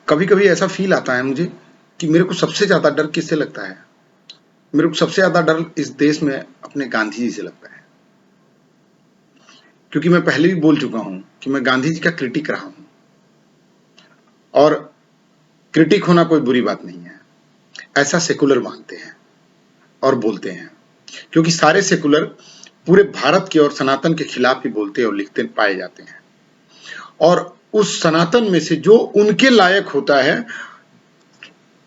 कभी कभी ऐसा फील आता है मुझे कि मेरे को सबसे ज्यादा डर किससे लगता है। मेरे को सबसे ज्यादा डर इस देश में अपने गांधी जी से लगता है, क्योंकि मैं पहले भी बोल चुका हूं कि मैं गांधी जी का क्रिटिक रहा हूं, और क्रिटिक होना कोई बुरी बात नहीं है, ऐसा सेकुलर मानते हैं और बोलते हैं, क्योंकि सारे सेकुलर पूरे भारत के और सनातन के खिलाफ ही बोलते और लिखते पाए जाते हैं, और उस सनातन में से जो उनके लायक होता है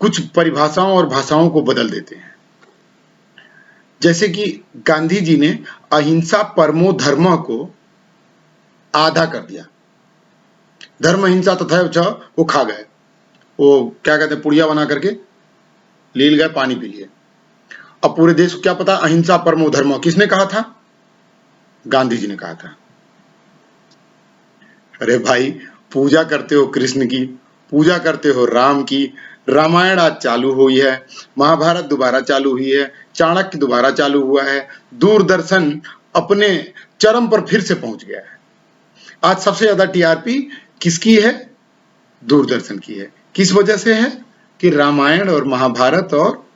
कुछ परिभाषाओं और भाषाओं को बदल देते हैं। जैसे कि गांधी जी ने अहिंसा परमो धर्म को आधा कर दिया, धर्म अहिंसा तथा च वो खा गए, वो क्या कहते हैं, पुड़िया बना करके लील गए, पानी पी लिए। अब पूरे देश को क्या पता अहिंसा परमो धर्म किसने कहा था? गांधी जी ने कहा था। अरे भाई, पूजा करते हो कृष्ण की, पूजा करते हो राम की, रामायण आज चालू हुई है, महाभारत दोबारा चालू हुई है, चाणक्य दोबारा चालू हुआ है, दूरदर्शन अपने चरम पर फिर से पहुंच गया है। आज सबसे ज्यादा टीआरपी किसकी है? दूरदर्शन की है। किस वजह से है? कि रामायण और महाभारत और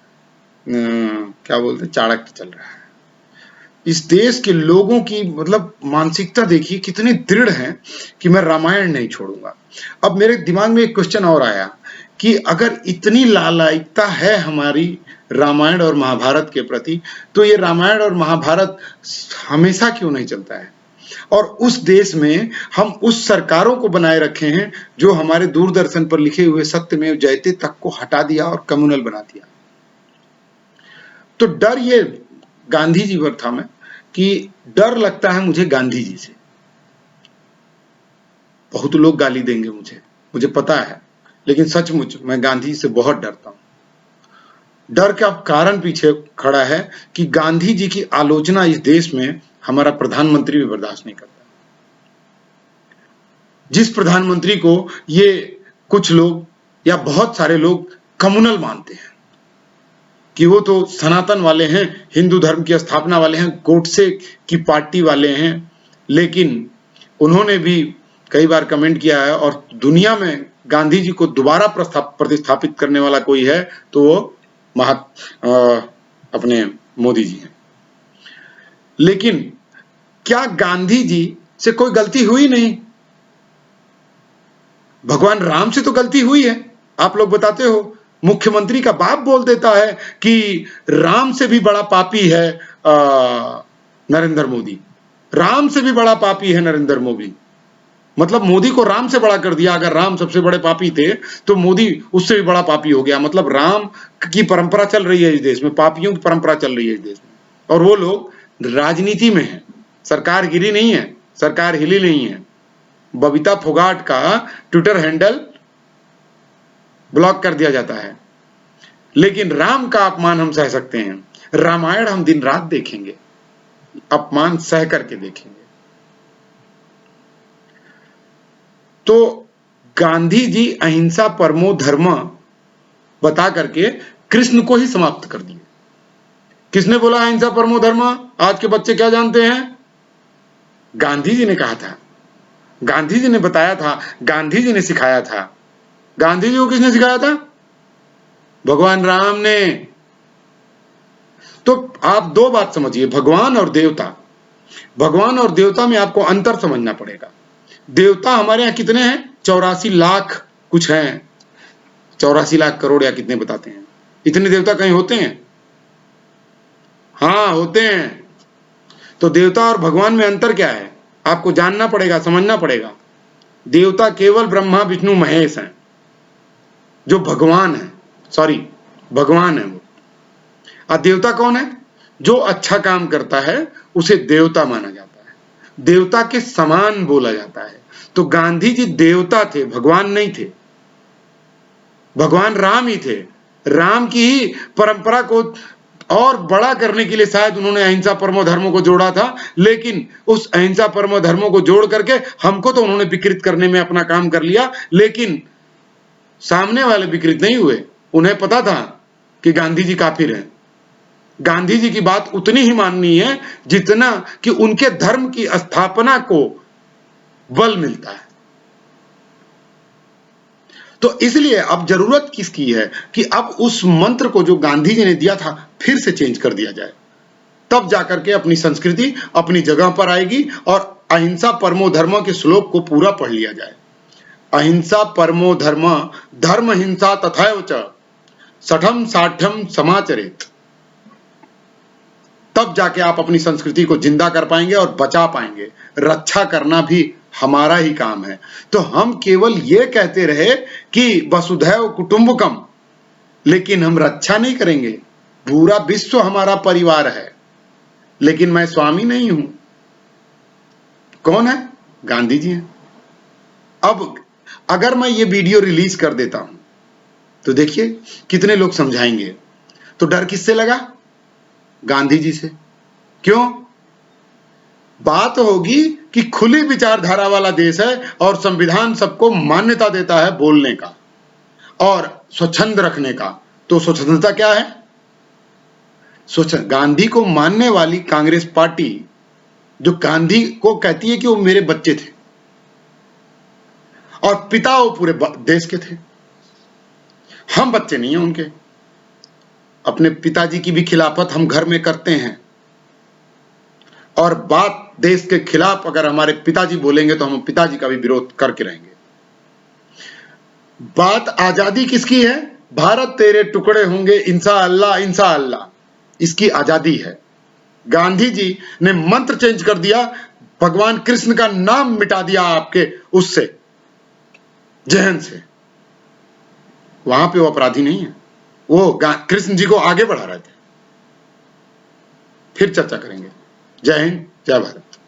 क्या बोलते हैं, चाणक्य चल रहा है। इस देश के लोगों की मतलब मानसिकता देखिए कितनी दृढ़ है कि मैं रामायण नहीं छोड़ूंगा। अब मेरे दिमाग में एक क्वेश्चन और आया कि अगर इतनी लालायिकता है हमारी रामायण और महाभारत के प्रति, तो ये रामायण और महाभारत हमेशा क्यों नहीं चलता है? और उस देश में हम उस सरकारों को बनाए रखे हैं जो हमारे दूरदर्शन पर लिखे हुए सत्यमेव जयते तक को हटा दिया और कम्युनल बना दिया। तो डर ये गांधी जी पर था मैं, कि डर लगता है मुझे गांधी जी से। बहुत लोग गाली देंगे मुझे पता है, लेकिन सचमुच मैं गांधी जी से बहुत डरता हूं। डर का कारण पीछे खड़ा है कि गांधी जी की आलोचना इस देश में हमारा प्रधानमंत्री भी बर्दाश्त नहीं करता। जिस प्रधानमंत्री को ये कुछ लोग या बहुत सारे लोग कम्युनल मानते हैं कि वो तो सनातन वाले हैं, हिंदू धर्म की स्थापना वाले हैं, गोडसे की पार्टी वाले हैं, लेकिन उन्होंने भी कई बार कमेंट किया है, और दुनिया में गांधी जी को दोबारा प्रतिस्थापित करने वाला कोई है तो वो अपने मोदी जी हैं। लेकिन क्या गांधी जी से कोई गलती हुई नहीं? भगवान राम से तो गलती हुई है। आप लोग बताते हो, मुख्यमंत्री का बाप बोल देता है कि राम से भी बड़ा पापी है नरेंद्र मोदी, राम से भी बड़ा पापी है नरेंद्र मोदी। मतलब मोदी को राम से बड़ा कर दिया। अगर राम सबसे बड़े पापी थे तो मोदी उससे भी बड़ा पापी हो गया। मतलब राम की परंपरा चल रही है इस देश में, पापियों की परंपरा चल रही है इस देश में, और वो लोग राजनीति में है। सरकार गिरी नहीं है, सरकार हिली नहीं है। बबीता फोगाट का ट्विटर हैंडल ब्लॉक कर दिया जाता है, लेकिन राम का अपमान हम सह सकते हैं। रामायण हम दिन रात देखेंगे, अपमान सह करके देखेंगे। तो गांधी जी अहिंसा परमो धर्म बता करके कृष्ण को ही समाप्त कर दिए। किसने बोला अहिंसा परमो धर्म? आज के बच्चे क्या जानते हैं? गांधी जी ने कहा था, गांधी जी ने बताया था, गांधी जी ने सिखाया था। गांधी जी को किसने सिखाया था? भगवान राम ने। तो आप दो बात समझिए, भगवान और देवता। भगवान और देवता में आपको अंतर समझना पड़ेगा। देवता हमारे यहाँ कितने हैं? 84 लाख कुछ हैं, 84 लाख करोड़ या कितने बताते हैं। इतने देवता कहीं होते हैं? हाँ होते हैं। तो देवता और भगवान में अंतर क्या है आपको जानना पड़ेगा, समझना पड़ेगा। देवता केवल ब्रह्मा विष्णु महेश हैं, जो भगवान है, सॉरी भगवान है वो। और देवता कौन है? जो अच्छा काम करता है उसे देवता माना जाता है, देवता के समान बोला जाता है। तो गांधी जी देवता थे, भगवान नहीं थे। भगवान राम ही थे। राम की ही परंपरा को और बड़ा करने के लिए शायद उन्होंने अहिंसा परमो धर्मों को जोड़ा था, लेकिन उस अहिंसा परमो धर्मों को जोड़ करके हमको तो उन्होंने विकृत करने में अपना काम कर लिया, लेकिन सामने वाले विकृत नहीं हुए। उन्हें पता था कि गांधी जी काफिर हैं। गांधी जी की बात उतनी ही माननी है जितना कि उनके धर्म की स्थापना को बल मिलता है। तो इसलिए अब जरूरत किसकी है कि अब उस मंत्र को जो गांधी जी ने दिया था फिर से चेंज कर दिया जाए, तब जाकर के अपनी संस्कृति अपनी जगह पर आएगी और अहिंसा परमो धर्म के श्लोक को पूरा पढ़ लिया जाए। अहिंसा परमो धर्म धर्म हिंसा तथैव च सठम साठम समाचरेत। तब जाके आप अपनी संस्कृति को जिंदा कर पाएंगे और बचा पाएंगे। रक्षा करना भी हमारा ही काम है। तो हम केवल ये कहते रहे कि वसुधैव कुटुंबकम, लेकिन हम रक्षा नहीं करेंगे। पूरा विश्व हमारा परिवार है, लेकिन मैं स्वामी नहीं हूं। कौन है? गांधी जी हैं। अब अगर मैं ये वीडियो रिलीज कर देता हूं तो देखिए कितने लोग समझाएंगे। तो डर किससे लगा? गांधी जी से। क्यों? बात होगी कि खुली विचारधारा वाला देश है और संविधान सबको मान्यता देता है बोलने का और स्वच्छंद रखने का। तो स्वच्छंदता क्या है? गांधी को मानने वाली कांग्रेस पार्टी जो गांधी को कहती है कि वो मेरे बच्चे थे और पिता वो पूरे देश के थे, हम बच्चे नहीं हैं उनके। अपने पिताजी की भी खिलाफत हम घर में करते हैं और बात देश के खिलाफ अगर हमारे पिताजी बोलेंगे तो हम पिताजी का भी विरोध करके रहेंगे। बात आजादी किसकी है? भारत तेरे टुकड़े होंगे इंशाअल्लाह इंशाअल्लाह, इसकी आजादी है। गांधी जी ने मंत्र चेंज कर दिया, भगवान कृष्ण का नाम मिटा दिया आपके उससे जहन से। वहां पे वो अपराधी नहीं है, वो कृष्ण जी को आगे बढ़ा रहे थे। फिर चर्चा करेंगे। जय हिंद, जय भारत।